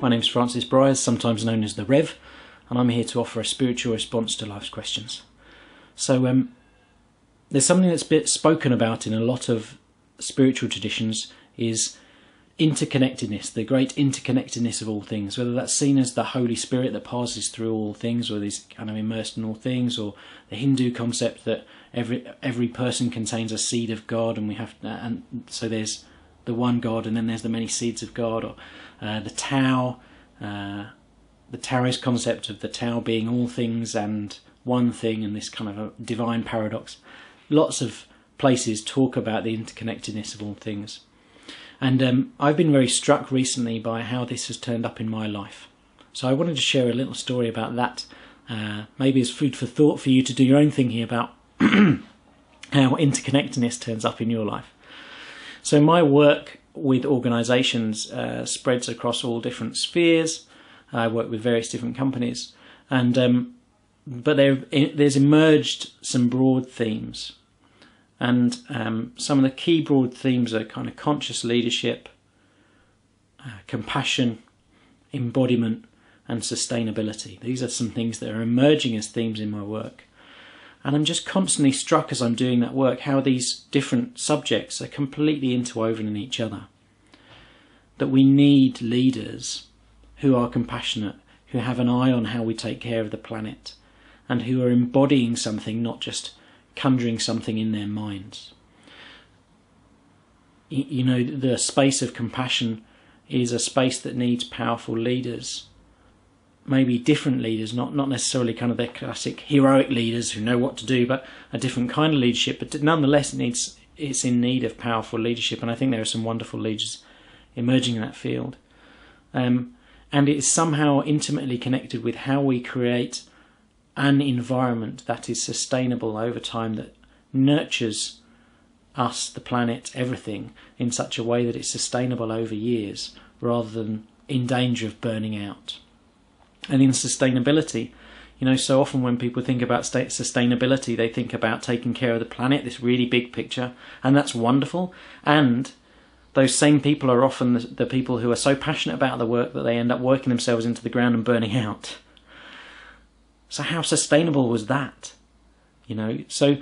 My name's Francis Briers, sometimes known as the Rev, and I'm here to offer a spiritual response to life's questions. So there's something that's spoken about in a lot of spiritual traditions is interconnectedness, the great interconnectedness of all things, whether that's seen as the Holy Spirit that passes through all things, or is kind of immersed in all things, or the Hindu concept that every person contains a seed of God, and so there's the one God, and then there's the many seeds of God, or the Tao, the Taoist concept of the Tao being all things and one thing, and this kind of a divine paradox. Lots of places talk about the interconnectedness of all things. And I've been very struck recently by how this has turned up in my life. So I wanted to share a little story about that, maybe as food for thought for you to do your own thinking about how interconnectedness turns up in your life. So my work with organisations spreads across all different spheres. I work with various different companies, and but there's emerged some broad themes. And some of the key broad themes are kind of conscious leadership, compassion, embodiment, and sustainability. These are some things that are emerging as themes in my work. And I'm just constantly struck as I'm doing that work how these different subjects are completely interwoven in each other. That we need leaders who are compassionate, who have an eye on how we take care of the planet, and who are embodying something, not just conjuring something in their minds. You know, the space of compassion is a space that needs powerful leaders. Maybe different leaders, not necessarily kind of the classic heroic leaders who know what to do, but a different kind of leadership. But nonetheless, it's in need of powerful leadership, and I think there are some wonderful leaders emerging in that field. And it is somehow intimately connected with how we create an environment that is sustainable over time, that nurtures us, the planet, everything, in such a way that it's sustainable over years, rather than in danger of burning out. And in sustainability, you know, so often when people think about sustainability, they think about taking care of the planet, this really big picture, and that's wonderful. And those same people are often the people who are so passionate about the work that they end up working themselves into the ground and burning out. So how sustainable was that? You know, so,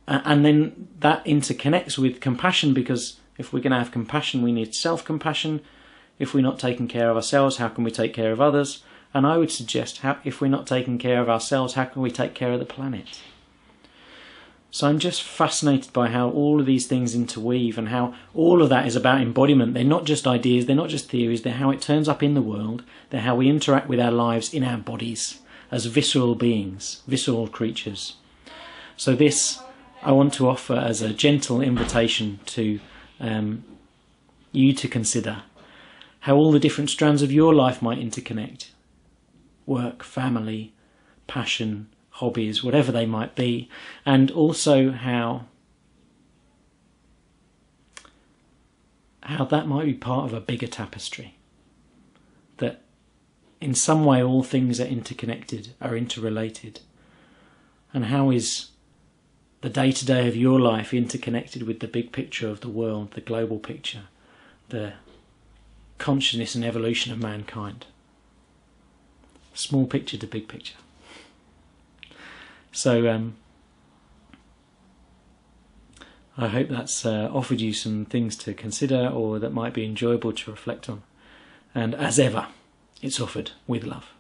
and then that interconnects with compassion, because if we're going to have compassion, we need self-compassion. If we're not taking care of ourselves, how can we take care of others? And I would suggest, if we're not taking care of ourselves, how can we take care of the planet? So I'm just fascinated by how all of these things interweave, and how all of that is about embodiment. They're not just ideas, they're not just theories, they're how it turns up in the world, they're how we interact with our lives in our bodies as visceral beings, visceral creatures. So this I want to offer as a gentle invitation to you to consider how all the different strands of your life might interconnect. Work, family, passion, hobbies, whatever they might be, and also how that might be part of a bigger tapestry. That in some way all things are interconnected, are interrelated. And how is the day-to-day of your life interconnected with the big picture of the world, the global picture, the consciousness and evolution of mankind? Small picture to big picture. So I hope that's offered you some things to consider, or that might be enjoyable to reflect on. And as ever, it's offered with love.